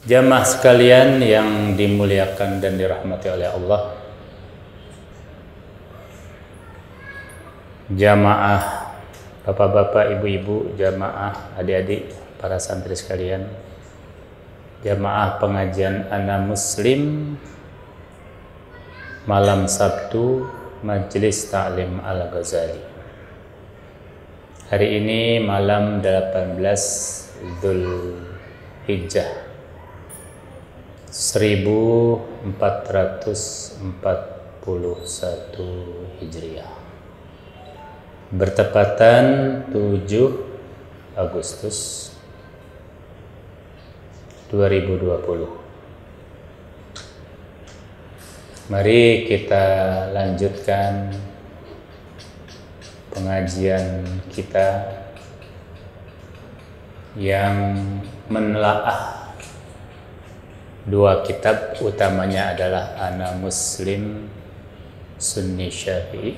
Jamaah sekalian yang dimuliakan dan dirahmati oleh Allah, jamaah bapak-bapak, ibu-ibu, jamaah adik-adik, para santri sekalian, jamaah pengajian Ana Muslim malam Sabtu Majelis Ta'lim Al-Ghazali. Hari ini malam 18 Dzulhijjah 1441 Hijriah, bertepatan 7 Agustus 2020. Mari kita lanjutkan pengajian kita yang menelaah dua kitab, utamanya adalah Ana Muslim Sunni Syafi'i.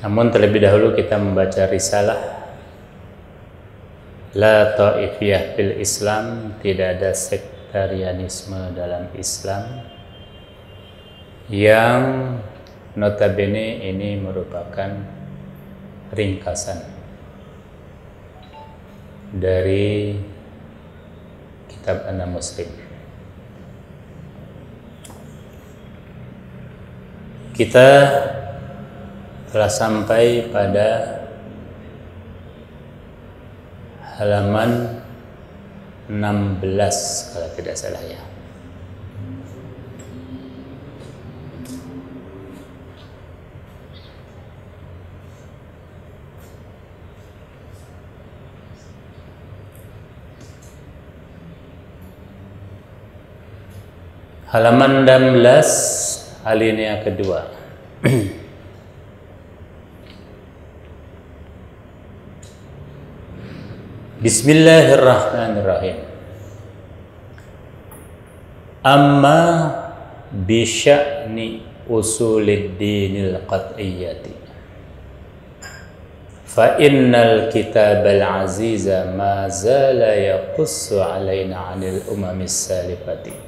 Namun terlebih dahulu kita membaca risalah La Ta'ifiyah fil Islam, tidak ada sektarianisme dalam Islam, yang notabene ini merupakan ringkasan dari kitab Ana Muslim. Kita telah sampai pada halaman 16 kalau tidak salah ya. Halaman 16 alinea kedua. Bismillahirrahmanirrahim. Amma bisya'ni usulid dinil qat'iyyati fa innal kitabal aziza ma zala yaqussu alaina 'anil umamis salifati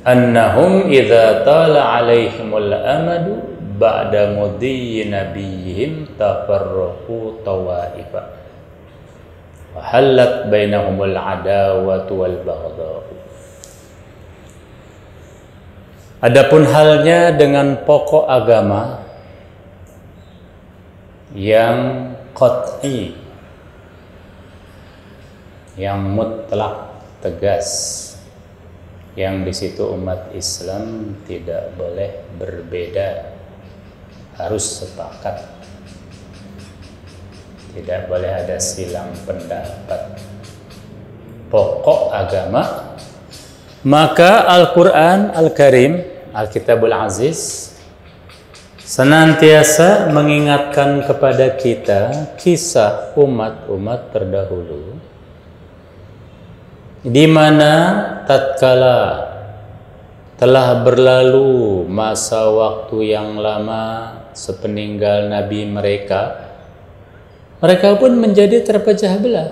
annahum idza tala 'alaihimul amadu ba'da mudhi nabiyihim tafarraqu tawaifa wa halat bainahumul adawatu wal baghdha. Adapun halnya dengan pokok agama yang qat'i, yang mutlak, tegas, yang di situ umat Islam tidak boleh berbeda, harus sepakat, tidak boleh ada silang pendapat. Pokok agama, maka Al-Quran Al-Karim, Al-Kitabul Aziz, senantiasa mengingatkan kepada kita kisah umat-umat terdahulu, di mana tatkala telah berlalu masa waktu yang lama sepeninggal Nabi mereka, mereka pun menjadi terpecah belah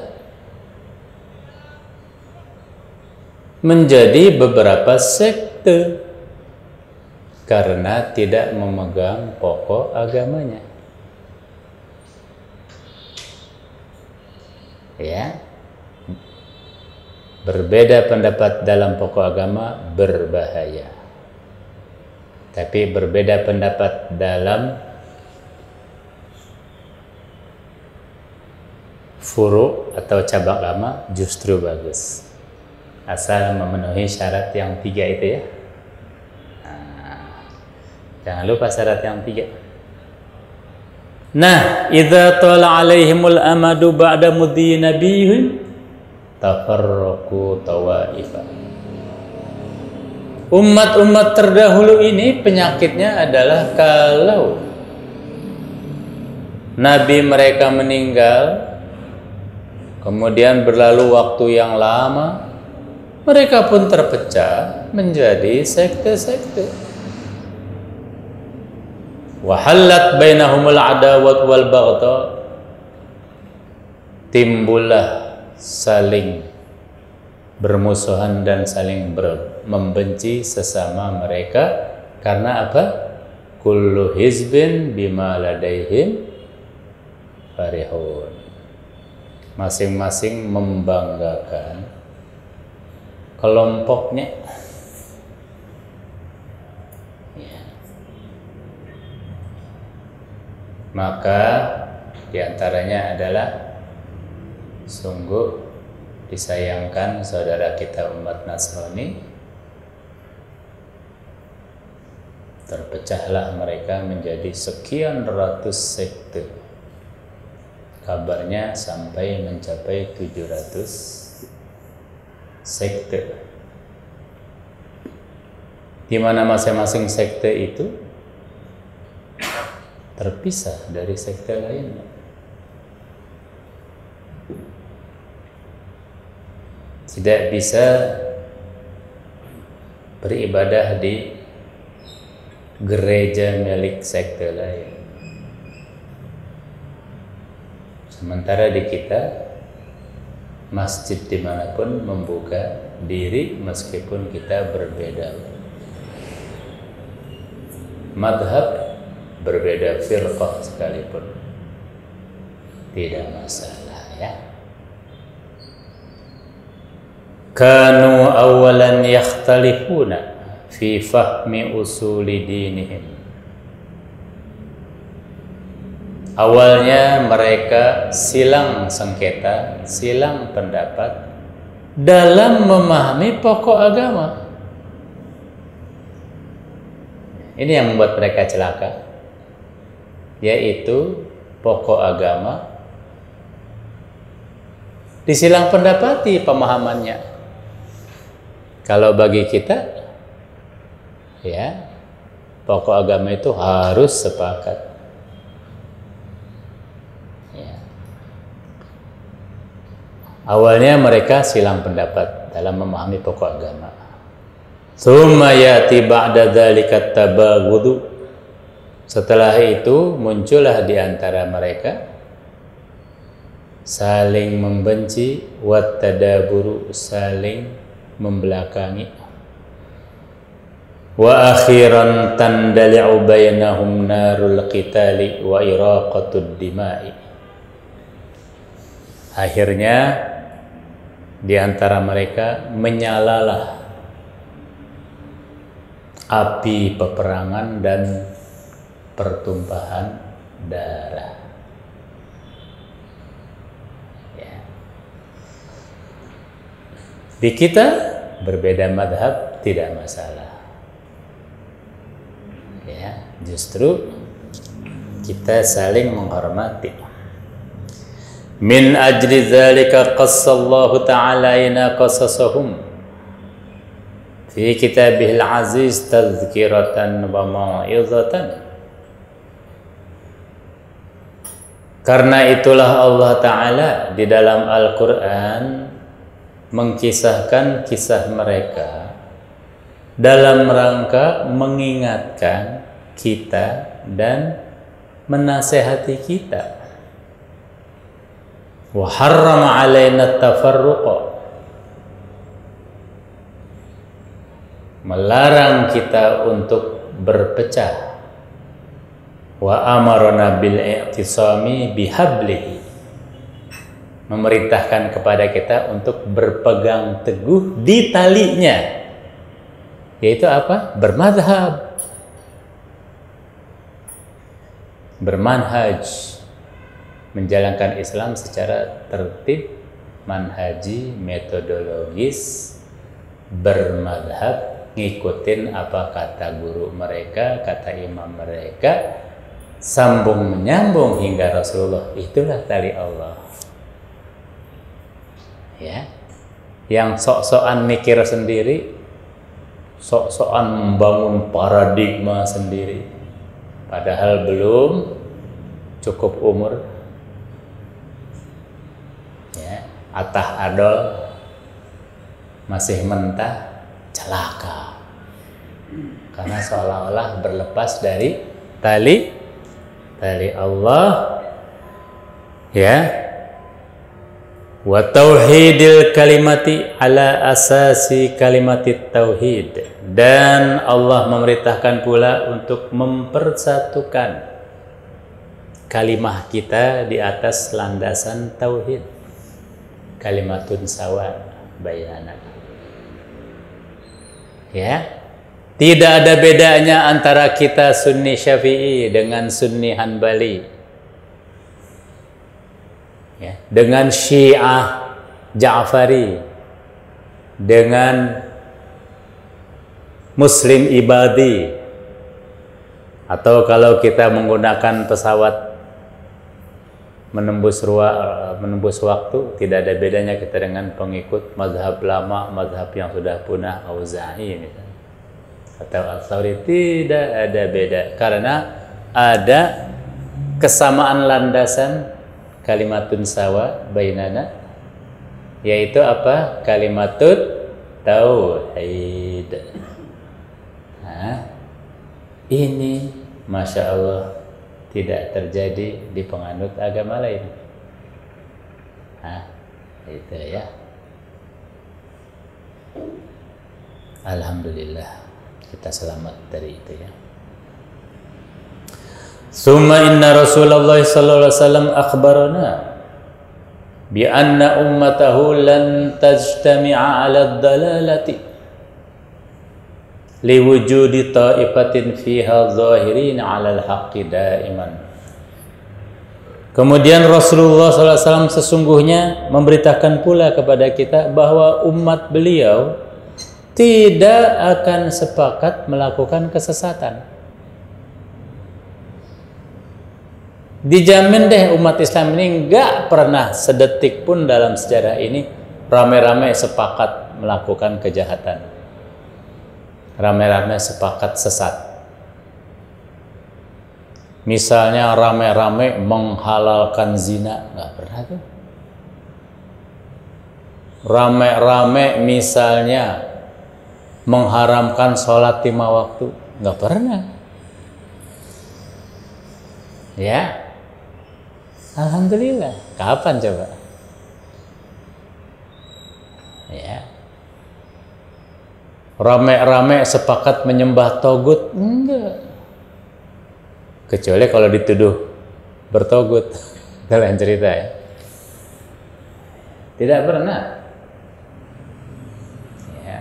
menjadi beberapa sekte karena tidak memegang pokok agamanya. Ya, berbeda pendapat dalam pokok agama berbahaya, tapi berbeda pendapat dalam furu atau cabang agama justru bagus, asal memenuhi syarat yang 3 itu ya. Jangan lupa syarat yang 3. Nah, idza tala alaihimul amadu ba'da mudhi nabiyihim tafarraqu tawaifa. Umat-umat terdahulu ini penyakitnya adalah kalau Nabi mereka meninggal, kemudian berlalu waktu yang lama, mereka pun terpecah menjadi sekte-sekte. Wahallat bainahumul adawat wal baghdha, timbullah saling bermusuhan dan saling membenci sesama mereka. Karena apa? Kullu hizbin bima ladaihim farihun. Masing-masing membanggakan kelompoknya. Ya. Maka diantaranya adalah sungguh disayangkan saudara kita umat Nasrani, terpecahlah mereka menjadi sekian ratus sekte. Kabarnya sampai mencapai 700 sekte, di mana masing-masing sekte itu terpisah dari sekte lainnya. Tidak bisa beribadah di gereja milik sekte lain. Sementara di kita, masjid dimanapun membuka diri meskipun kita berbeda madhab, berbeda firqah sekalipun, tidak masalah ya. Kanu awalan yakhtalifuna fi fahmi usuli dinihim. Awalnya mereka silang sengketa, silang pendapat dalam memahami pokok agama. Ini yang membuat mereka celaka, yaitu pokok agama disilang pendapati pemahamannya. Kalau bagi kita, ya, pokok agama itu harus sepakat. Ya. Awalnya mereka silang pendapat dalam memahami pokok agama. Tsumma ya'ti ba'da dzalika tabaghud. Setelah itu muncullah di antara mereka saling membenci, wat tadaburu, saling membelakangi. Wa akhiran tandali'u bainahum narul qitali wa iraqatud dima'i. Akhirnya di antara mereka menyalalah api peperangan dan pertumpahan darah. Ya. Di kita berbeda madhab tidak masalah. Ya, justru kita saling menghormati. Min ajli dzalika qassallahu ta'ala ina qasasahum fi kitabihil aziz tadhkiratan wa mau'izatan. Karena itulah Allah Ta'ala di dalam Al-Quran mengkisahkan kisah mereka dalam rangka mengingatkan kita dan menasehati kita. Wa harrama alaina tafarruqa, melarang kita untuk berpecah. Wa amarna bil i'tisami bihablihi, memerintahkan kepada kita untuk berpegang teguh di talinya, yaitu apa? Bermadhab, bermanhaj, menjalankan Islam secara tertib, manhaji, metodologis, bermadhab, ngikutin apa kata guru mereka, kata imam mereka, sambung menyambung hingga Rasulullah. Itulah tali Allah. Ya, yang sok-sokan mikir sendiri, sok-sokan membangun paradigma sendiri, padahal belum cukup umur, ya, atah adol, masih mentah, celaka, karena seolah-olah berlepas dari tali Allah, ya. wa tauhidil kalimati ala asasi kalimatit tauhid, dan Allah memerintahkan pula untuk mempersatukan kalimah kita di atas landasan tauhid, kalimatun sawa bainana. Ya, tidak ada bedanya antara kita Sunni Syafi'i dengan Sunni Hanbali, ya, dengan Syiah Ja'fari, dengan Muslim Ibadi, atau kalau kita menggunakan pesawat menembus waktu, tidak ada bedanya kita dengan pengikut mazhab lama, mazhab yang sudah punah, Auza'i misalnya, atau Al-Thawri. Tidak ada beda, karena ada kesamaan landasan kalimatun sawa bainana, yaitu apa? Kalimatut tauhid. Nah, ini Masya Allah tidak terjadi di penganut agama lain. Nah, itu ya. Alhamdulillah kita selamat dari itu ya. Summa inna Rasulullah sallallahu alaihi wasallam akhbarana bi anna ummatahu lan tajtami'a 'ala ad-dalalati liwujudi ta'ifatin fiha zahirin 'ala al-haqqi daiman. Kemudian Rasulullah sallallahu alaihi wasallam sesungguhnya memberitakan pula kepada kita bahwa umat beliau tidak akan sepakat melakukan kesesatan. Dijamin deh umat Islam ini nggak pernah sedetik pun dalam sejarah ini rame-rame sepakat melakukan kejahatan, rame-rame sepakat sesat. Misalnya rame-rame menghalalkan zina, nggak pernah tuh. Rame-rame misalnya mengharamkan sholat 5 waktu, nggak pernah. Ya. Alhamdulillah. Kapan coba? Ya. Rame-rame sepakat menyembah togut? Enggak. Kecuali kalau dituduh bertogut. Itu lain cerita ya. Tidak pernah. Ya.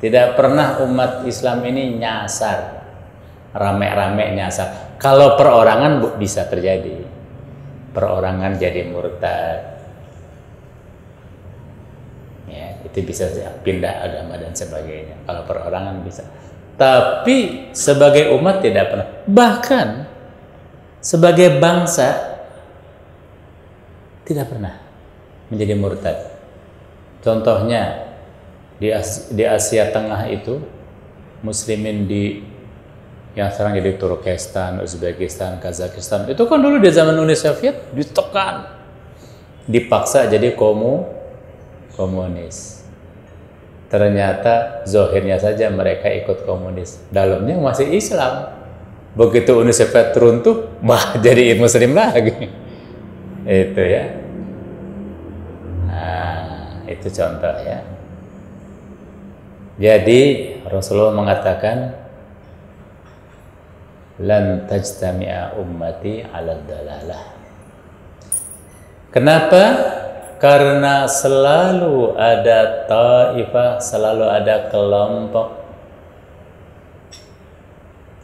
Tidak pernah umat Islam ini nyasar. Rame-rame nyasar. Kalau perorangan bisa terjadi. Perorangan jadi murtad, ya, itu bisa pindah agama dan sebagainya. Kalau perorangan bisa, tapi sebagai umat tidak pernah. Bahkan sebagai bangsa tidak pernah menjadi murtad. Contohnya di Asia Tengah itu, muslimin yang sekarang jadi Turkestan, Uzbekistan, Kazakhstan, itu kan dulu di zaman Uni Soviet ditekan, dipaksa jadi komunis. Ternyata zahirnya saja mereka ikut komunis, dalamnya masih Islam. Begitu Uni Soviet runtuh, jadi Muslim lagi. Itu ya. Nah, itu contoh ya. Jadi Rasulullah mengatakan, lan tajtami'a ummati 'ala dalalah. Kenapa? Karena selalu ada taifah, selalu ada kelompok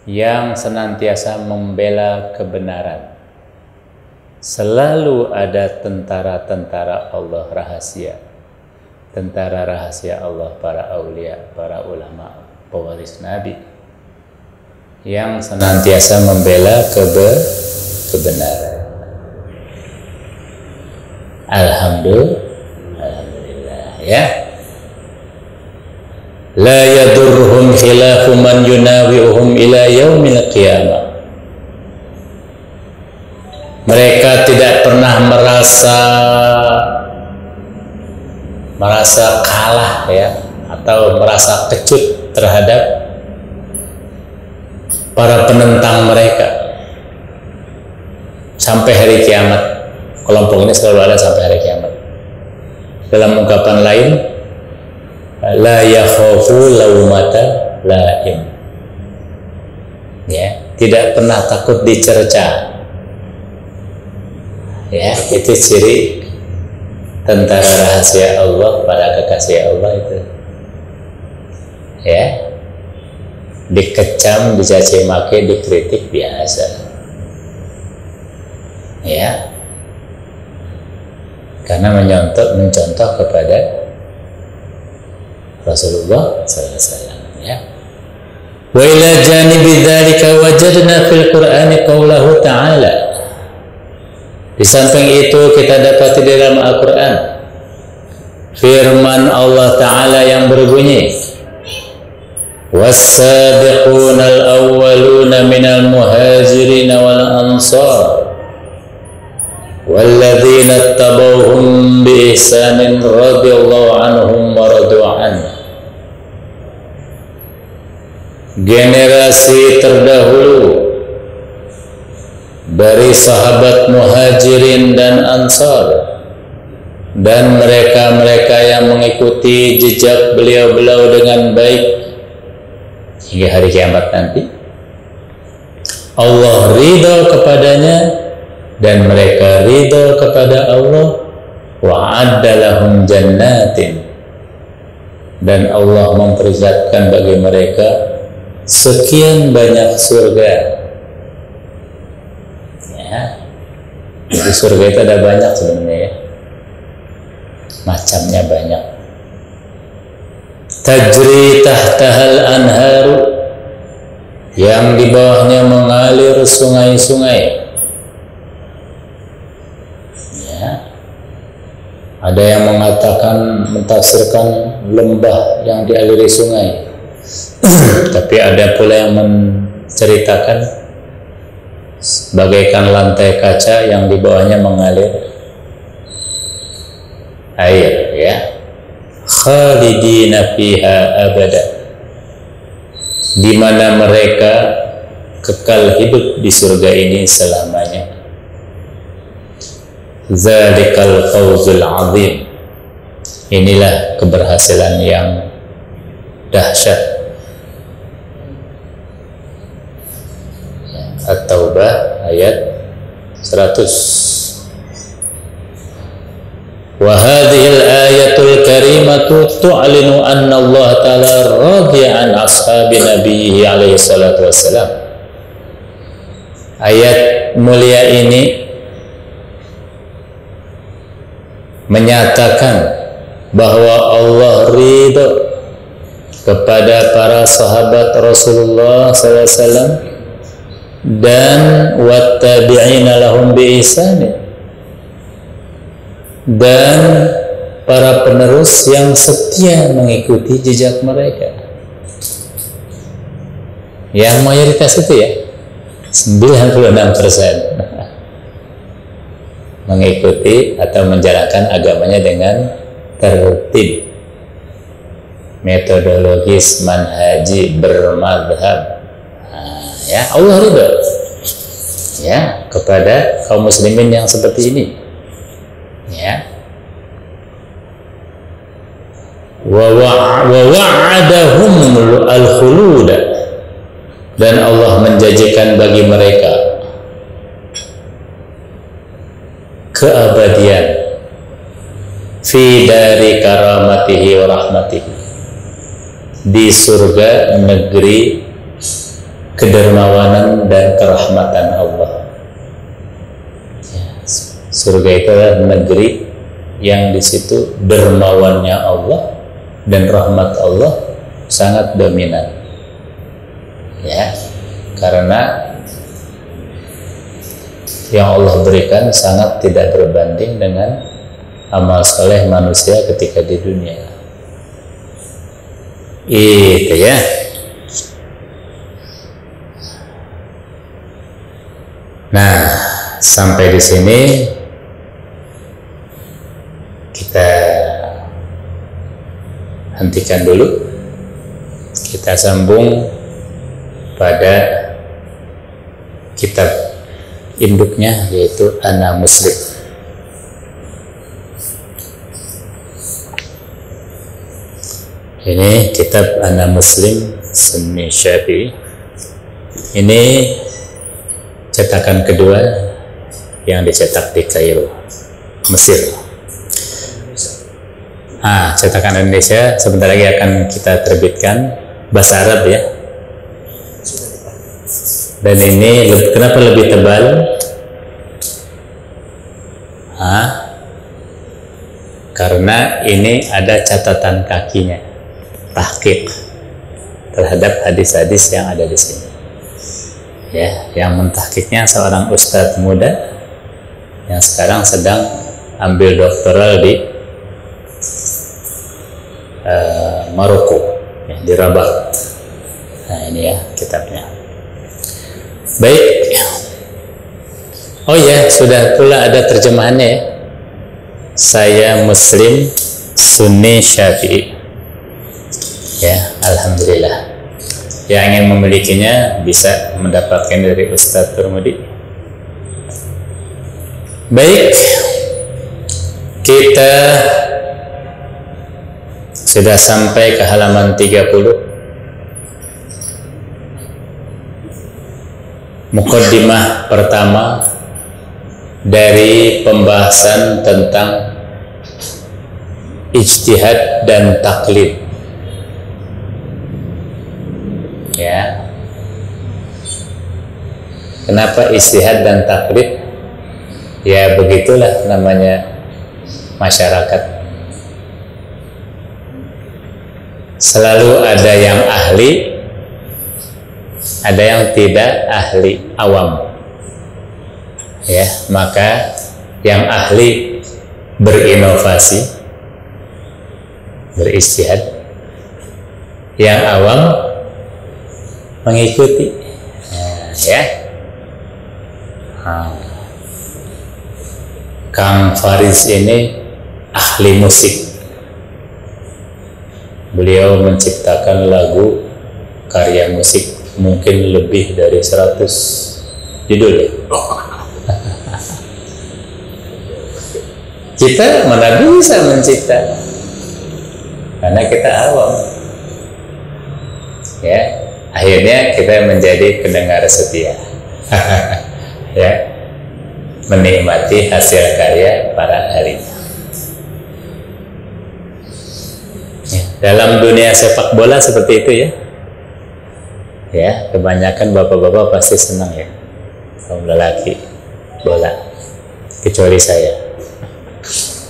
yang senantiasa membela kebenaran. Selalu ada tentara-tentara Allah rahasia. Tentara rahasia Allah, para aulia, para ulama, pewaris Nabi, yang senantiasa membela kebenaran. Alhamdulillah ya. La yadurruhum khilafu man yunawi'uhum ila yaumil qiyamah. Mereka tidak pernah merasa kalah ya, atau merasa kecut terhadap para penentang mereka sampai hari kiamat. Kelompok ini selalu ada sampai hari kiamat. dalam ungkapan lain, la yakhafu laumata laim. Ya, tidak pernah takut dicerca. Ya, itu ciri tentara rahasia Allah, para kekasih Allah itu. Ya, dikecam, dicaci maki, dikritik biasa. Ya, karena mencontoh kepada Rasulullah SAW. Ya. Wa ila janibi dzalika wajadna fil Qur'ani qaulahu ta'ala. Di samping itu kita dapati di dalam Al-Qur'an firman Allah Ta'ala yang berbunyi, was-sabiquna al-awwaluna minal muhajirin wal ansar walladzina tabauhum bi ihsanin radhiyallahu anhum wa radu anhu. Generasi terdahulu dari sahabat muhajirin dan ansar dan mereka-mereka yang mengikuti jejak beliau-beliau dengan baik hingga hari kiamat nanti, Allah ridha kepadanya dan mereka ridha kepada Allah. Wa'adda lahum jannatin, dan Allah mempersiapkan bagi mereka sekian banyak surga. Ya, di surga itu ada banyak sebenarnya, ya, macamnya banyak. Tajri tahtahal anharu, yang di bawahnya mengalir sungai-sungai. Ada yang mengatakan, mentafsirkan lembah yang dialiri sungai. Tapi ada pula yang menceritakan bagaikan lantai kaca yang di bawahnya mengalir air, ya. Khalidina fiha abada, di mana mereka kekal hidup di surga ini selamanya. Zalikal fawzul azim, inilah keberhasilan yang dahsyat. At-Taubah ayat 100. Wa hadhil ayatul karimatu tu'linu anna Allah ta'ala radiya an ashabi nabiyhi alaihi salatu wassalam. Ayat mulia ini menyatakan bahwa Allah ridho kepada para sahabat Rasulullah SAW dan wattabi'ina lahum bi ihsan, dan para penerus yang setia mengikuti jejak mereka. Yang mayoritas itu, ya, 96% mengikuti atau menjalankan agamanya dengan tertib, metodologis, manhaji, bermadhab. Ya, Allah ridha, ya, kepada kaum muslimin yang seperti ini, ya. Wa wa'adahum al-khulud, dan Allah menjanjikan bagi mereka keabadian fi dari karamatihi wa rahmatihi, di surga negeri kedermawanan dan kerahmatan Allah. Surga itu adalah negeri yang di situ dermawannya Allah dan rahmat Allah sangat dominan, ya, karena yang Allah berikan sangat tidak berbanding dengan amal soleh manusia ketika di dunia. Itu, ya. Nah, sampai di sini kita hentikan dulu. Kita sambung pada kitab induknya, yaitu Ana Muslim. Ini kitab Ana Muslim Sunni Syafi'i. Ini cetakan kedua yang dicetak di Kairo, Mesir. Cetakan Indonesia sebentar lagi akan kita terbitkan, bahasa Arab ya. Dan ini kenapa lebih tebal? Karena ini ada catatan kakinya, tahqiq terhadap hadis-hadis yang ada di sini. Ya, yang mentahqiqnya seorang ustadz muda yang sekarang sedang ambil doktoral di Maroko, ya, di Rabat. Nah, ini ya kitabnya. Baik. Oh ya, sudah pula ada terjemahannya ya. Saya Muslim Sunni Syafi'i. Ya, alhamdulillah. Yang ingin memilikinya bisa mendapatkan dari Ustadz Turmudi. Baik, kita sudah sampai ke halaman 30. Muqaddimah pertama dari pembahasan tentang ijtihad dan taklid. Ya. Kenapa ijtihad dan taklid? Ya begitulah namanya masyarakat. Selalu ada yang ahli, ada yang tidak ahli, awam. Ya, maka yang ahli berinovasi, berijtihad, yang awam mengikuti. Ya. Kang Faris ini ahli musik. Beliau menciptakan lagu karya musik mungkin lebih dari 100 judul ya. Kita mana bisa mencipta, karena kita awam. Ya, akhirnya kita menjadi pendengar setia. Ya, menikmati hasil karya para ahlinya. Ya, dalam dunia sepak bola seperti itu ya. Ya, kebanyakan bapak-bapak pasti senang ya, kaum lelaki bola, kecuali saya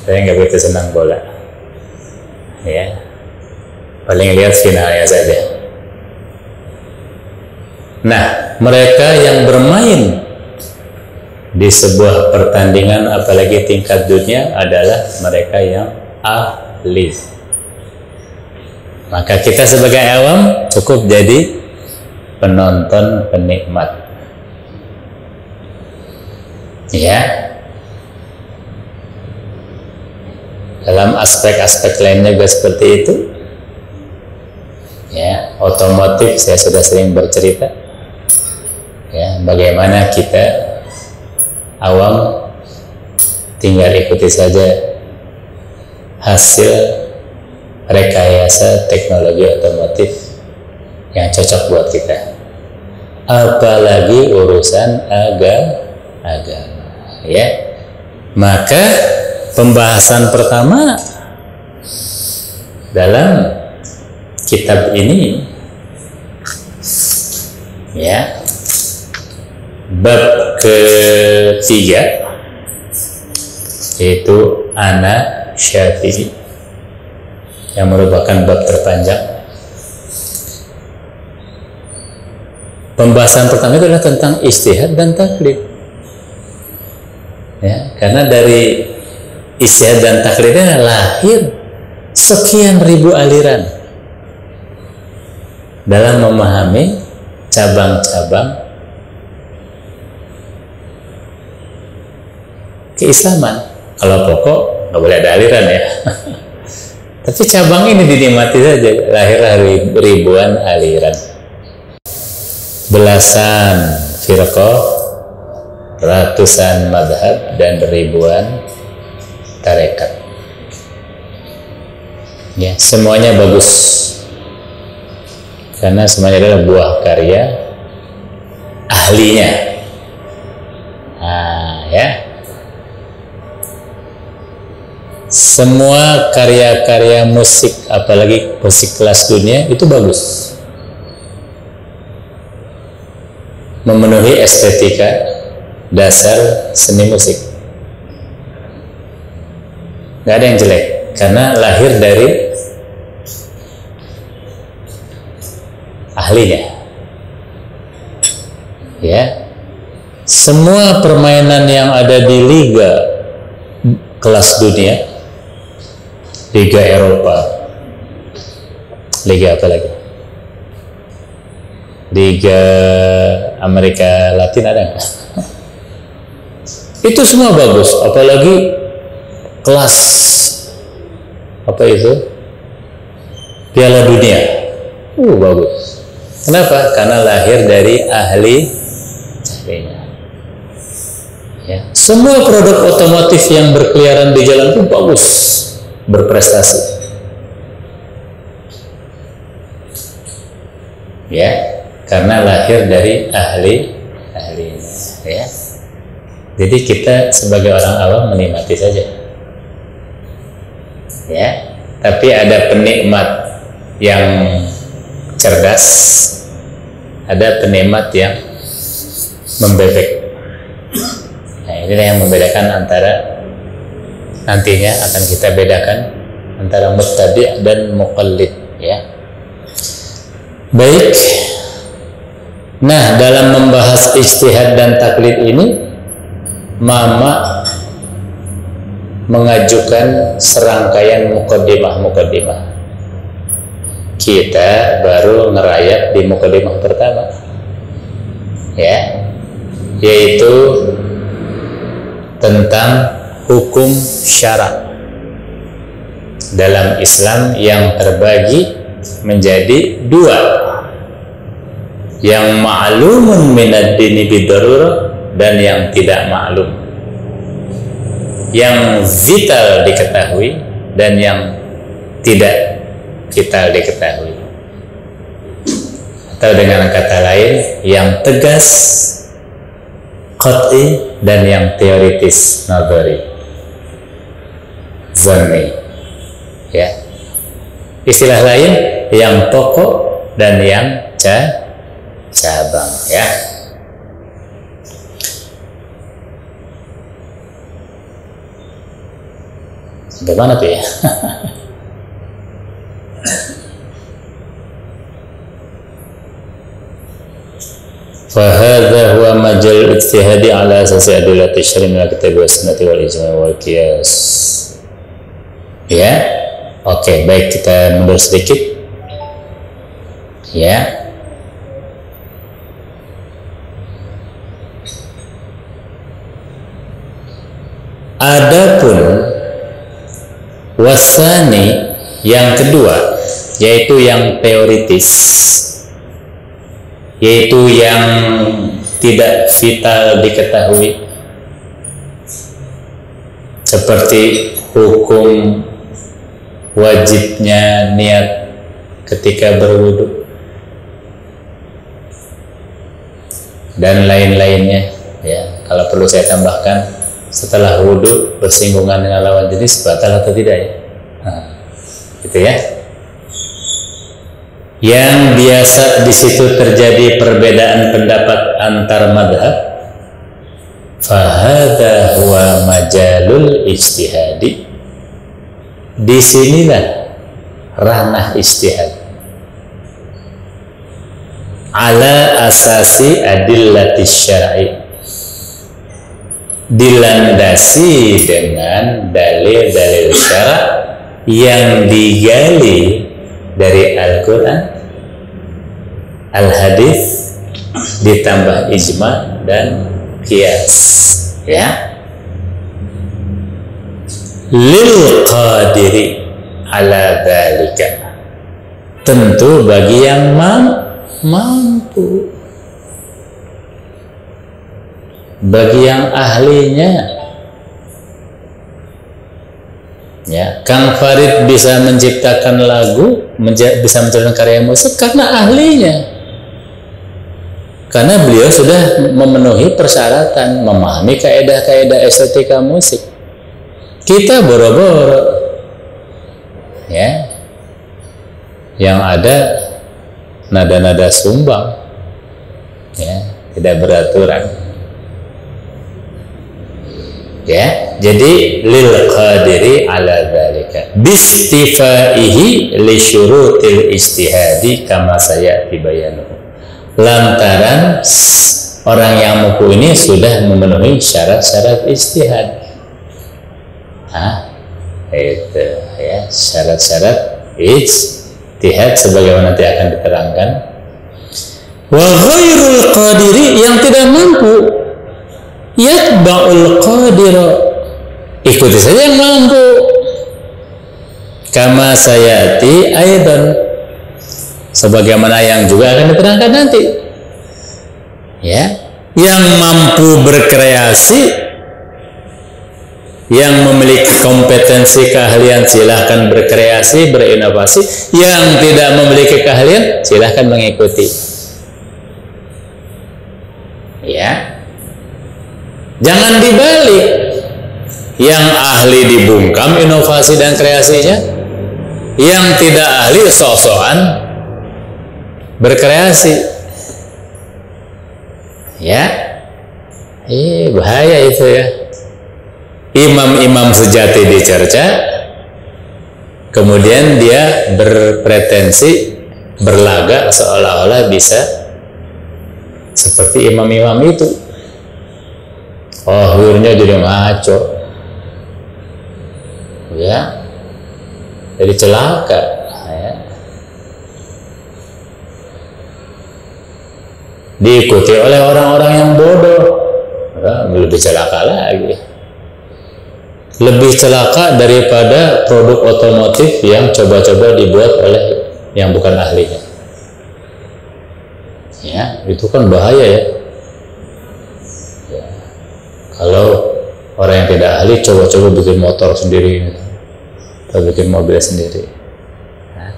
nggak begitu senang bola. Ya, paling lihat finalnya saja. Nah, mereka yang bermain di sebuah pertandingan apalagi tingkat dunia adalah mereka yang ahli. Maka kita sebagai awam cukup jadi penonton, penikmat. Ya. Dalam aspek-aspek lainnya juga seperti itu. Ya, otomotif saya sudah sering bercerita. Ya, bagaimana kita awam tinggal ikuti saja hasil rekayasa teknologi otomotif yang cocok buat kita. Apalagi urusan agama, ya. Maka pembahasan pertama dalam kitab ini, ya, bab ketiga, yaitu Ana Syafi'i, yang merupakan bab terpanjang. Pembahasan pertama itu adalah tentang ijtihad dan taklid. Ya, karena dari ijtihad dan taklidnya lahir sekian ribu aliran dalam memahami cabang-cabang keislaman. Kalau pokok nggak boleh ada aliran ya. Tapi cabang ini dinikmati saja, lahirlah ribuan aliran. Belasan firqah, ratusan madhab, dan ribuan tarekat. Ya, semuanya bagus karena semuanya adalah buah karya ahlinya. Nah, ya, semua karya-karya musik, apalagi musik kelas dunia, itu bagus, memenuhi estetika dasar seni musik. Nggak ada yang jelek karena lahir dari ahlinya. Ya, semua permainan yang ada di liga kelas dunia, liga Eropa, liga apa lagi, liga Amerika Latin ada nggak? Itu semua bagus, apalagi kelas apa itu, Piala Dunia, bagus. Kenapa? Karena lahir dari ahlinya. Ya. Semua produk otomotif yang berkeliaran di jalan itu bagus, berprestasi. Ya, karena lahir dari ahlinya. Ya. Jadi kita sebagai orang awam menikmati saja. Ya, tapi ada penikmat yang cerdas, ada penikmat yang membebek. Nah, inilah yang membedakan antara, nantinya akan kita bedakan antara mubtadi' dan muqallid, ya. Baik. Nah, dalam membahas ijtihad dan taklid ini, Mama mengajukan serangkaian mukaddimah. Kita baru ngerayap di mukaddimah pertama, ya, yaitu tentang hukum syarak dalam Islam yang terbagi menjadi dua, yang ma'lumun minad dini bidarurah dan yang tidak maklum, yang vital diketahui dan yang tidak vital diketahui, atau dengan kata lain, yang tegas qat'i dan yang teoritis nadhari zanni, ya. Istilah lain, yang pokok dan yang cabang, ya. Bagaimana tuh ya? Fahadha huwa majal ijtihadi ala asasi adillati syar'i min al-kitab wa sunnati wal ijma' wal qiyas. Ya. Oke, baik, kita mundur sedikit. Ya. Adapun wasani yang kedua, yaitu yang teoritis, yaitu yang tidak vital diketahui, seperti hukum wajibnya niat ketika berwudu dan lain-lainnya, ya. Kalau perlu saya tambahkan, setelah wudu bersinggungan dengan lawan jenis batal atau tidak, ya. Nah, gitu ya. Yang biasa di situ terjadi perbedaan pendapat antar madhab, fahadha huwa majalul ijtihadi. Disinilah ranah ijtihad ala asasi adillatis syar'i, dilandasi dengan dalil-dalil syarak yang digali dari Al-Quran, Al-Hadis, ditambah ijma dan qiyas, ya. Lil qadiri ala dzalika, tentu bagi yang mampu, bagi yang ahlinya. Ya, Kang Farid bisa menciptakan lagu, bisa menciptakan karya musik karena ahlinya. Karena beliau sudah memenuhi persyaratan, memahami kaedah-kaedah estetika musik. Kita boro-boro, ya, yang ada nada-nada sumbang, ya, tidak beraturan. Ya, jadi lil qadiri ala dzalika bistifaihi li syurutil ijtihadi kama sayati bayanuhu. Lantaran orang yang mampu ini sudah memenuhi syarat-syarat ijtihad. Itu ya, syarat-syarat ijtihad sebagaimana nanti akan diterangkan. Wa ghairul qadiri, yang tidak mampu, yatba'ul qadira, ikuti saja yang mampu. Kama sayati aidan, sebagaimana yang juga akan diterangkan nanti. Ya, yang mampu berkreasi, yang memiliki kompetensi keahlian silahkan berkreasi, berinovasi. Yang tidak memiliki keahlian silahkan mengikuti. Ya, jangan dibalik. Yang ahli dibungkam inovasi dan kreasinya, yang tidak ahli sok-sokan berkreasi. Ya, bahaya itu ya. Imam-imam sejati dicerca, kemudian dia berpretensi berlagak seolah-olah bisa seperti imam-imam itu. Akhirnya jadi ngaco, ya, jadi celaka. Ya. Diikuti oleh orang-orang yang bodoh, lebih celaka lagi. Lebih celaka daripada produk otomotif yang coba-coba dibuat oleh yang bukan ahlinya. Ya, itu kan bahaya ya. Ya. Kalau orang yang tidak ahli coba-coba bikin motor sendiri atau bikin mobil sendiri. Nah,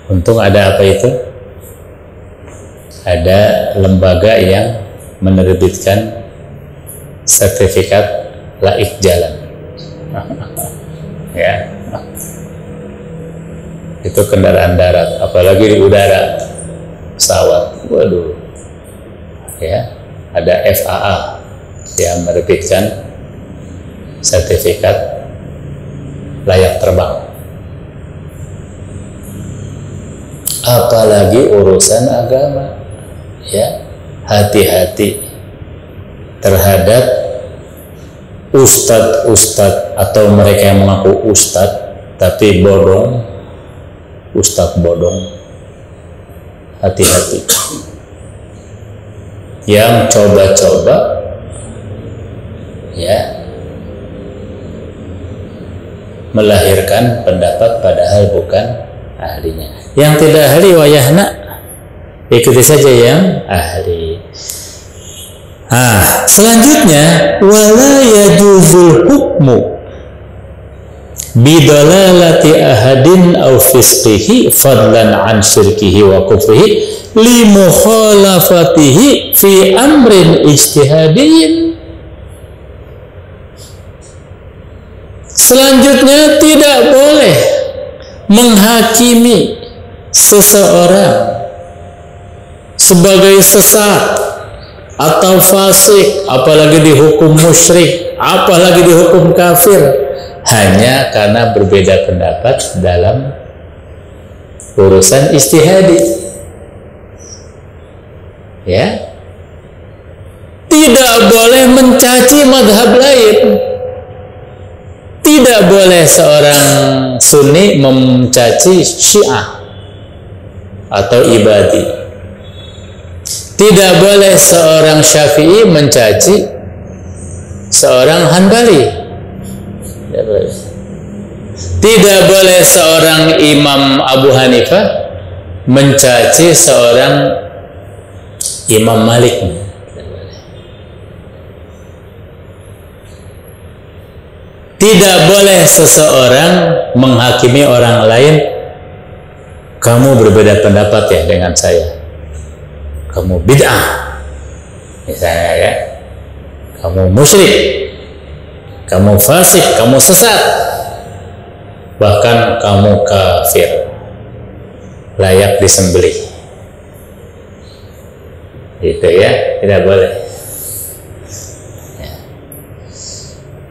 untung ada apa itu? Ada lembaga yang menerbitkan sertifikat laik jalan. Ya, itu kendaraan darat, apalagi di udara, pesawat. Waduh, ya, ada FAA yang menerbitkan sertifikat layak terbang. Apalagi urusan agama, ya, hati-hati terhadap ustadz atau mereka yang mengaku ustadz tapi bodong, ustadz bodong. Hati-hati yang coba-coba, ya, melahirkan pendapat padahal bukan ahlinya. Yang tidak ahli wayahna, ikuti saja yang ahli. Selanjutnya, wala yajuzul hukmu bidalalati ahadin aw fisqihi fadlan an syirkihi wa kufrihi li mukhalafatihi fi amrin ijtihadiyyin. Selanjutnya, tidak boleh menghakimi seseorang sebagai sesat atau fasik, apalagi dihukum musyrik, apalagi dihukum kafir, hanya karena berbeda pendapat dalam urusan ijtihadi. Ya, tidak boleh mencaci madhab lain. Tidak boleh seorang Sunni mencaci Syiah atau Ibadi. Tidak boleh seorang Syafi'i mencaci seorang Hanbali. Tidak boleh seorang Imam Abu Hanifah mencaci seorang Imam Malik. Tidak boleh seseorang menghakimi orang lain, kamu berbeda pendapat ya dengan saya, kamu bid'ah misalnya ya, kamu musyrik, kamu fasik, kamu sesat, bahkan kamu kafir, layak disembelih. Gitu ya, tidak boleh. Ya.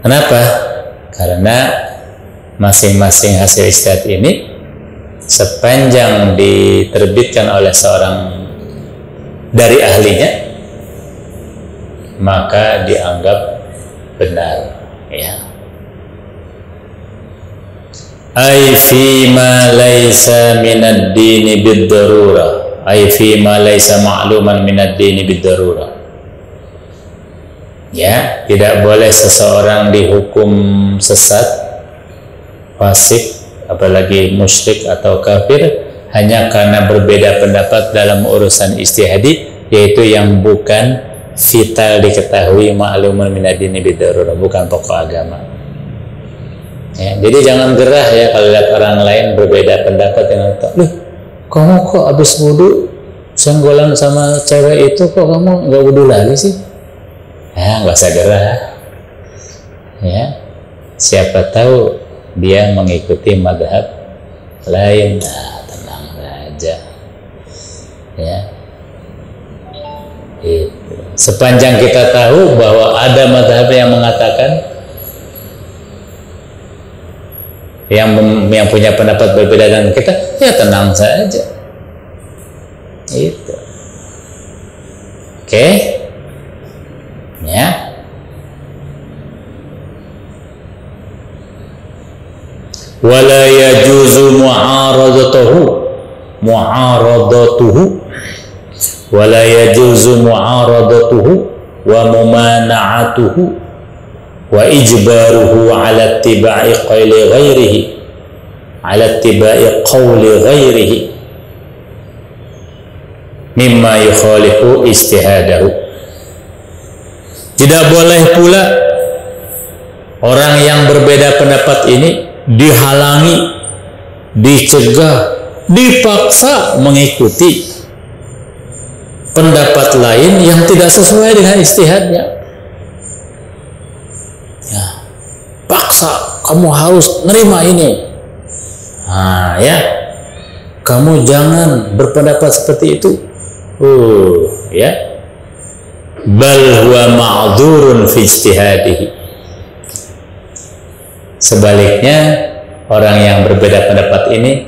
Kenapa? Karena masing-masing hasil ijtihad ini sepanjang diterbitkan oleh seorang dari ahlinya, maka dianggap benar, ya. Ai fi ma laisa min ad-dini bid-darurah, ai fi ma laisa ma'luman min ad-dini bid-darurah. Ya, tidak boleh seseorang dihukum sesat, fasik, apalagi musyrik atau kafir hanya karena berbeda pendapat dalam urusan ijtihadi, yaitu yang bukan vital diketahui, ma'luman min ad-dini bid-darurah, bukan pokok agama. Ya, jadi jangan gerah ya kalau lihat orang lain berbeda pendapat dengan kita. Loh, kamu kok habis wudu senggolan sama cewek itu, kok kamu nggak wudu lagi sih? Ya, nggak usah gerah. Ya, siapa tahu dia mengikuti madhab lain. Nah, tenang saja. Ya, itu. Sepanjang kita tahu bahwa ada madhab yang mengatakan yang punya pendapat berbeda dengan kita, ya tenang saja. Itu. Oke? Ya. Wala yajuzu mu'aradatuhu wala yajuzu mu'aradatuhu wa mumana'atuhu wa ijbaruhu ala ittiba'i qawli ghairihi mimma yukhalifu ijtihadahu. Tidak boleh pula orang yang berbeda pendapat ini dihalangi, dicegah, dipaksa mengikuti pendapat lain yang tidak sesuai dengan ijtihadnya. Ya, paksa, kamu harus nerima ini. Nah, ya, kamu jangan berpendapat seperti itu. Ya, bal huwa ma'dzurun fi ijtihadihi. Sebaliknya, orang yang berbeda pendapat ini,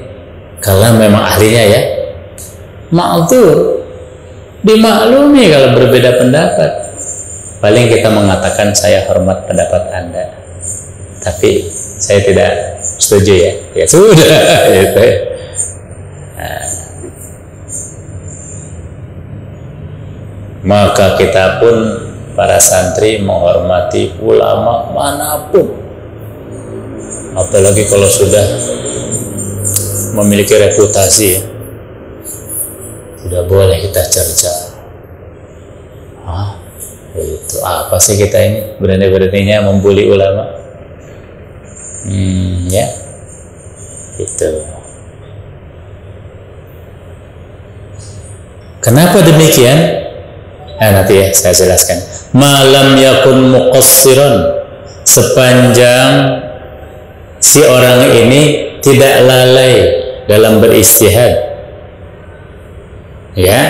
kalau memang ahlinya ya, ma'dzur, dimaklumi kalau berbeda pendapat. Paling kita mengatakan saya hormat pendapat Anda, tapi saya tidak setuju ya. Ya sudah, gitu. Nah, maka kita pun para santri menghormati ulama manapun, apalagi kalau sudah memiliki reputasi, tidak boleh kita cerca. Itu apa sih kita ini berani-beraninya membuli ulama? Ya, itu. Kenapa demikian? Nanti ya saya jelaskan. Malam yakun muqassiran, sepanjang si orang ini tidak lalai dalam beristihad. Ya,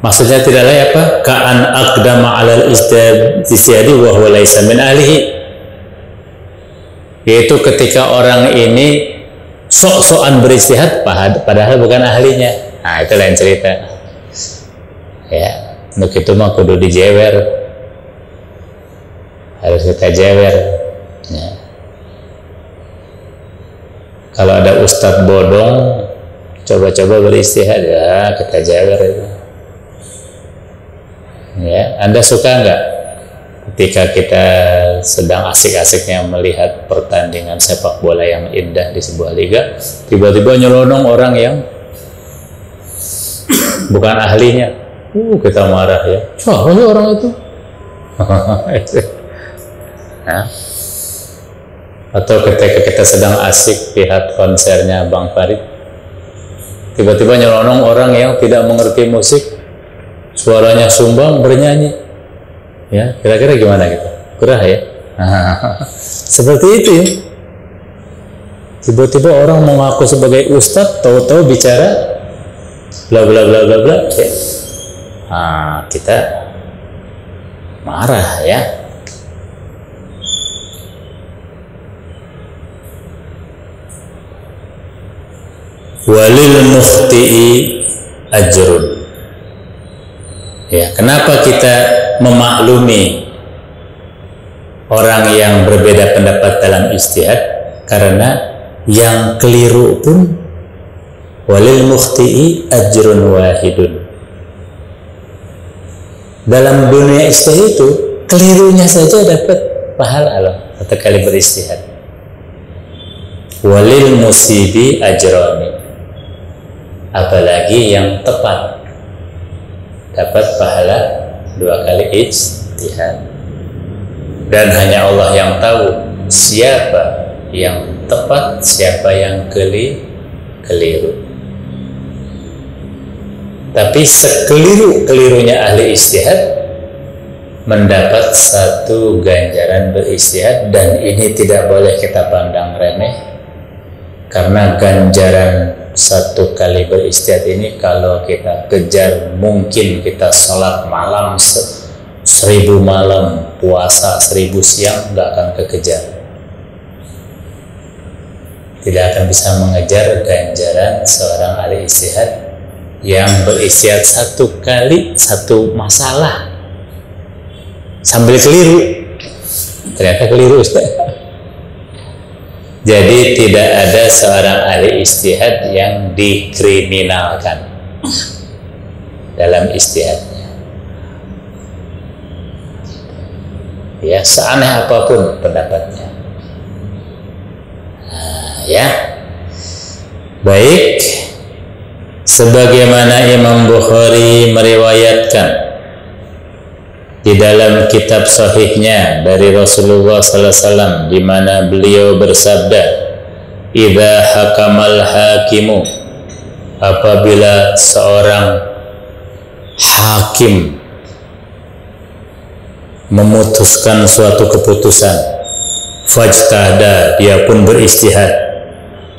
maksudnya tidak lalai apa? Ka'an aqdama 'alal istihadi wa huwa laisa min ahlihi. Yaitu ketika orang ini sok-sokan beristihad padahal bukan ahlinya. Nah, itu lain cerita. Ya, untuk itu mah kudu dijewer, harus kita jewer. Ya. Kalau ada ustadz bodong coba-coba beristihad, ya kita jewer itu. Ya, Anda suka nggak ketika kita sedang asik-asiknya melihat pertandingan sepak bola yang indah di sebuah liga, tiba-tiba nyelonong orang yang bukan ahlinya? Kita marah ya. Siapa sih orang itu? Nah, Atau ketika kita sedang asik lihat konsernya Bang Farid, tiba-tiba nyelonong orang yang tidak mengerti musik, suaranya sumbang bernyanyi, ya kira-kira gimana gitu? Gerah ya? Seperti itu ya. Tiba-tiba orang mengaku sebagai ustadz, tahu-tahu bicara bla bla bla bla bla, ya. Kita marah ya. Walil mukhti'i ajrun. Ya, kenapa kita memaklumi orang yang berbeda pendapat dalam ijtihad? Karena yang keliru pun walil mukhti'i ajrun wahidun. Dalam dunia ijtihad itu kelirunya saja dapat pahala Allah satu kali beristihad. Walil musibi ajroni. Apalagi yang tepat dapat pahala 2 kali ijtihad. Dan hanya Allah yang tahu siapa yang tepat, siapa yang keliru. Tapi sekeliru-kelirunya ahli ijtihad mendapat 1 ganjaran beristihad, dan ini tidak boleh kita pandang remeh, karena ganjaran 1 kali beristihad ini kalau kita kejar, mungkin kita sholat malam 1000 malam, puasa 1000 siang, nggak akan kekejar, tidak akan bisa mengejar ganjaran seorang ahli ijtihad yang beristihad 1 kali 1 masalah sambil keliru, ternyata keliru Ustaz. Jadi tidak ada seorang ahli ijtihad yang dikriminalkan dalam ijtihadnya. Ya, seaneh apapun pendapatnya. Ya. Baik. Sebagaimana Imam Bukhari meriwayatkan di dalam kitab sahihnya dari Rasulullah sallallahu alaihi wasallam, di mana beliau bersabda, "Idza hakamal hakimu," apabila seorang hakim memutuskan suatu keputusan, fajtahada, dia pun beristihad,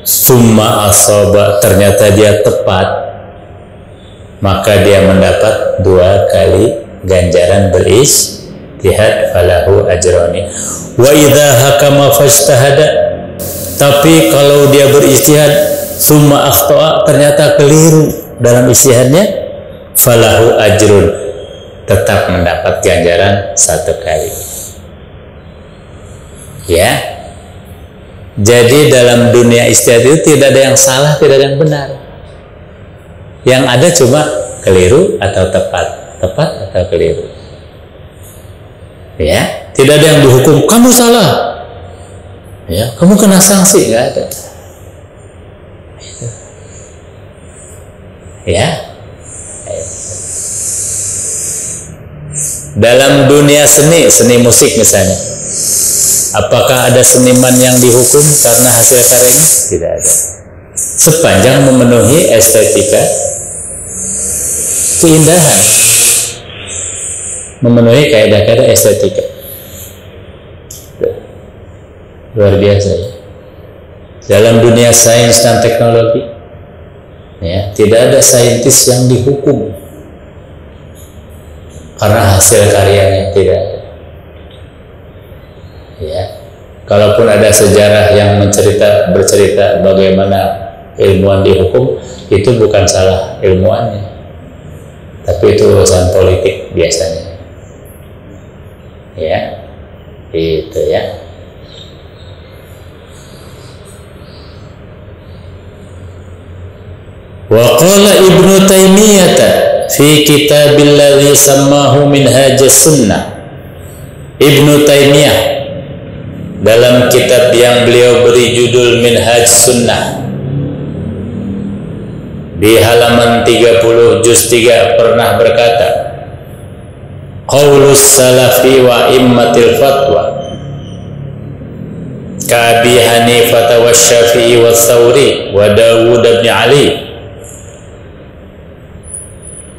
summa asaba, ternyata dia tepat, maka dia mendapat 2 kali ganjaran beristihad, falahu ajroni. Wa idza hakama fajtahada, tapi kalau dia beristihad summa akhta'a, ternyata keliru dalam istihadnya, falahu ajrun, tetap mendapat ganjaran 1 kali. Ya. Jadi dalam dunia ijtihad itu tidak ada yang salah, tidak ada yang benar. Yang ada cuma keliru atau tepat atau keliru. Ya, tidak ada yang dihukum kamu salah, ya kamu kena sanksi, nggak ada. Ya, dalam dunia seni musik misalnya, apakah ada seniman yang dihukum karena hasil karyanya? Tidak ada, sepanjang memenuhi estetika keindahan, memenuhi kaidah-kaidah estetika. Luar biasa ya. Dalam dunia sains dan teknologi, ya, tidak ada saintis yang dihukum karena hasil karyanya, tidak ada. Ya, kalaupun ada sejarah yang bercerita bagaimana ilmuwan dihukum, itu bukan salah ilmuwannya, tapi itu urusan politik biasanya. Ya, itu ya. Wa qala Ibnu Taimiyah fi kitabil ladzi sammahu Minhajus Sunnah. Ibnu Taimiyah dalam kitab yang beliau beri judul Minhaj Sunnah, di halaman 30 juz 3 pernah berkata, qaulus salafi wa immatil fatwa ka Abi Hanifah wa Syafi'i wa Thawri wa Dawud bin Ali.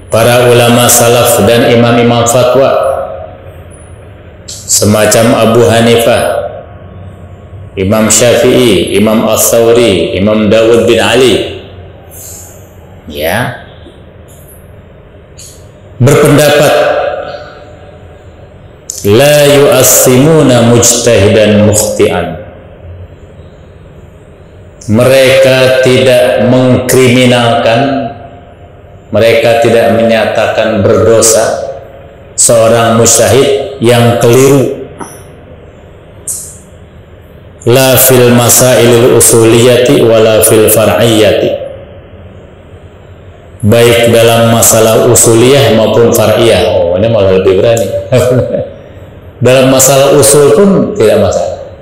Para ulama salaf dan imam-imam fatwa semacam Abu Hanifah, Imam Syafi'i, Imam Ats-Tsawri, Imam Dawud bin Ali, ya, berpendapat la yu'assimuna mujtahidan mukhti'an. Mereka tidak mengkriminalkan, mereka tidak menyatakan berdosa seorang mujtahid yang keliru. La fil masailil usuliyati wala fil far'iyati, baik dalam masalah usuliyah maupun far'iyah. Oh, ini malah lebih berani. Dalam masalah usul pun tidak masalah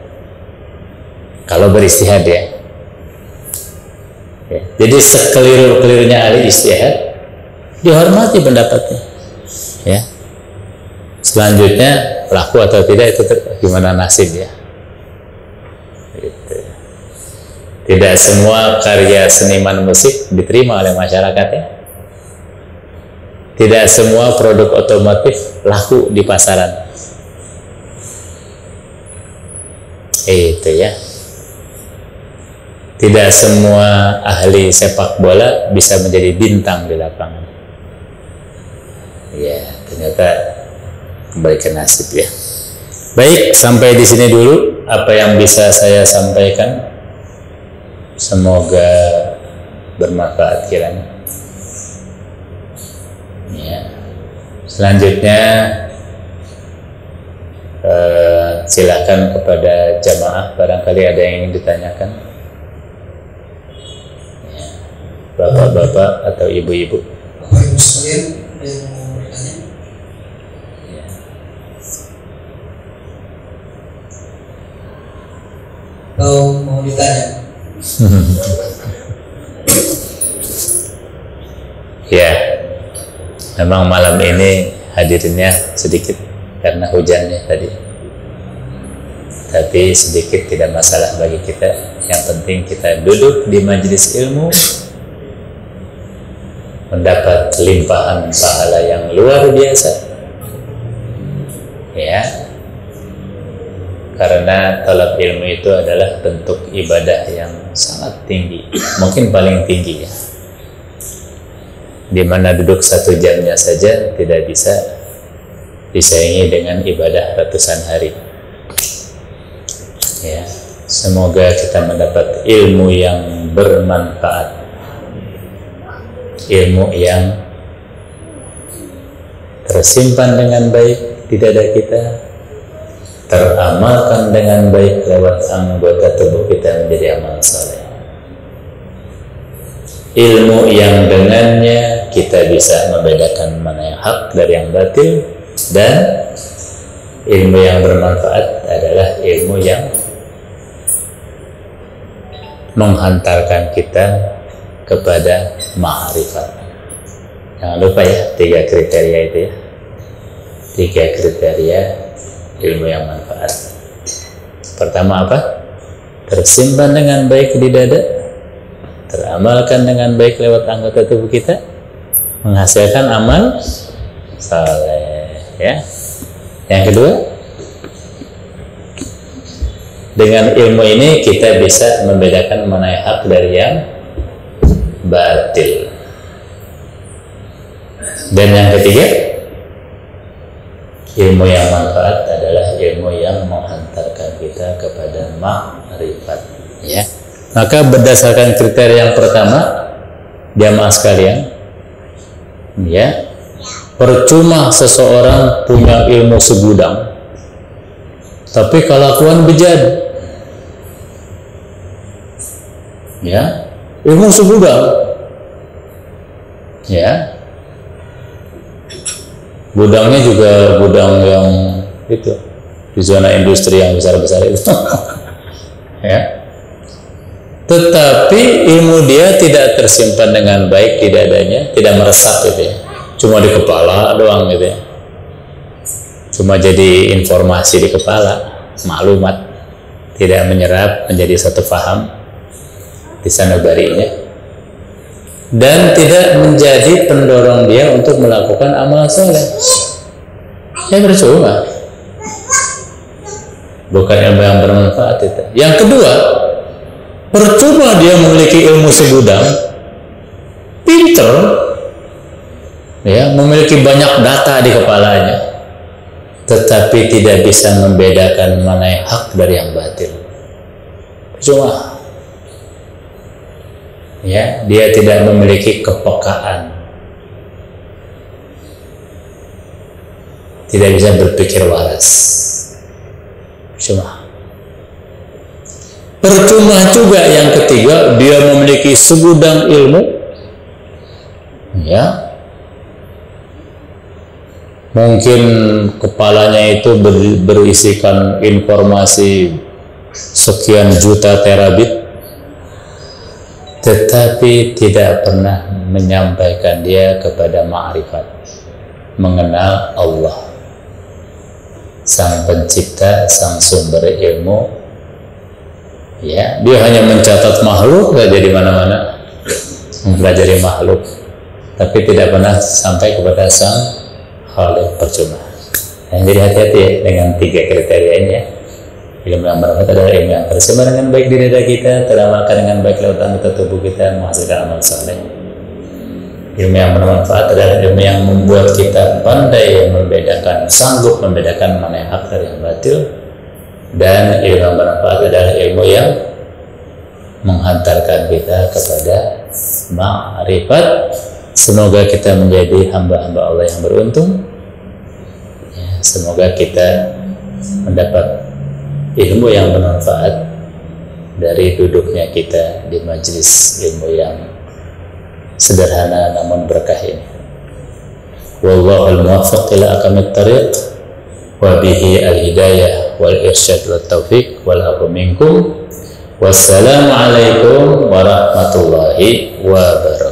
kalau beristihad, ya. Jadi sekeliru-kelirunya ahli istihad dihormati pendapatnya, ya. Selanjutnya laku atau tidak itu gimana nasib, ya. Gitu. Tidak semua karya seniman musik diterima oleh masyarakatnya. Tidak semua produk otomotif laku di pasaran. Itu, ya. Tidak semua ahli sepak bola bisa menjadi bintang di lapangan. Ya, ternyata kembali ke nasib, ya. Baik, sampai di sini dulu apa yang bisa saya sampaikan. Semoga bermanfaat kiranya. Ya. Selanjutnya silakan kepada jamaah, barangkali ada yang ingin ditanyakan. Ya. Bapak-bapak atau ibu-ibu. Bapak-ibu sekalian, ada yang mau bertanya? Ya. Atau mau ditanya? Ya, memang malam ini hadirnya sedikit karena hujannya tadi, tapi sedikit tidak masalah bagi kita. Yang penting kita duduk di majelis ilmu, mendapat limpahan pahala yang luar biasa, ya. Karena talab ilmu itu adalah bentuk ibadah yang sangat tinggi, mungkin paling tinggi, ya. Di mana duduk 1 jamnya saja tidak bisa disaingi dengan ibadah ratusan hari. Ya, semoga kita mendapat ilmu yang bermanfaat, ilmu yang tersimpan dengan baik di dada kita, teramalkan dengan baik lewat anggota tubuh kita menjadi amal saleh. Ilmu yang dengannya kita bisa membedakan mana yang hak dari yang batil, dan ilmu yang bermanfaat adalah ilmu yang menghantarkan kita kepada ma'rifat. Jangan lupa, ya, 3 kriteria itu, ya. 3 kriteria ilmu yang manfaat. Pertama apa? Tersimpan dengan baik di dada, teramalkan dengan baik lewat anggota tubuh kita, menghasilkan amal saleh, ya. Yang kedua, dengan ilmu ini kita bisa membedakan mana yang hak dari yang batil. Dan yang ketiga, ilmu yang manfaat adalah ilmu yang menghantarkan kita kepada ma'rifat, ya. Maka berdasarkan kriteria yang pertama, jamaah sekalian, ya, percuma seseorang punya ilmu segudang tapi kelakuan bejat, ya. Ilmu segudang, ya, gudangnya juga gudang yang itu di zona industri yang besar-besar itu. Ya. Tetapi ilmu dia tidak tersimpan dengan baik di dadanya, tidak meresap gitu, ya. Cuma di kepala doang gitu, ya. Cuma jadi informasi di kepala, maklumat. tidak menyerap menjadi satu faham di sanubarinya, dan tidak menjadi pendorong dia untuk melakukan amal soleh. Ya percuma, bukan ilmu yang bermanfaat itu. Yang kedua, percuma dia memiliki ilmu segudang, pinter, ya, memiliki banyak data di kepalanya, tetapi tidak bisa membedakan mana yang hak dari yang batil. Percuma. Ya, dia tidak memiliki kepekaan, tidak bisa berpikir waras. Percuma. Percuma juga yang ketiga, dia memiliki segudang ilmu, ya, mungkin kepalanya itu berisikan informasi sekian juta terabit, tetapi tidak pernah menyampaikan dia kepada ma'rifat, mengenal Allah, sang pencipta, sang sumber ilmu. Ya, dia hanya mencatat makhluk saja di mana-mana, mempelajari makhluk, tapi tidak pernah sampai kepada sang Khaliq. Percuma. Jadi hati-hati ya dengan 3 kriteria ini ya. Ilmu yang bermanfaat adalah ilmu yang tersebar dengan baik di dada kita, teramalkan dengan baik lewat anggota tubuh kita, menghasilkan amal saleh. Ilmu yang bermanfaat adalah ilmu yang membuat kita pandai membedakan, sanggup membedakan mana yang hak dari yang batil. Dan ilmu yang bermanfaat adalah ilmu yang menghantarkan kita kepada ma'rifat. Semoga kita menjadi hamba-hamba Allah yang beruntung. Ya, semoga kita mendapat ilmu yang bermanfaat dari duduknya kita di majelis ilmu yang sederhana namun berkah ini. Wallahul muwaffiq ila aqwamit thariq wa bihi al-hidayah wal irsyad wat taufiq wal afu minkum. Wassalamu alaikum warahmatullahi wabarakatuh.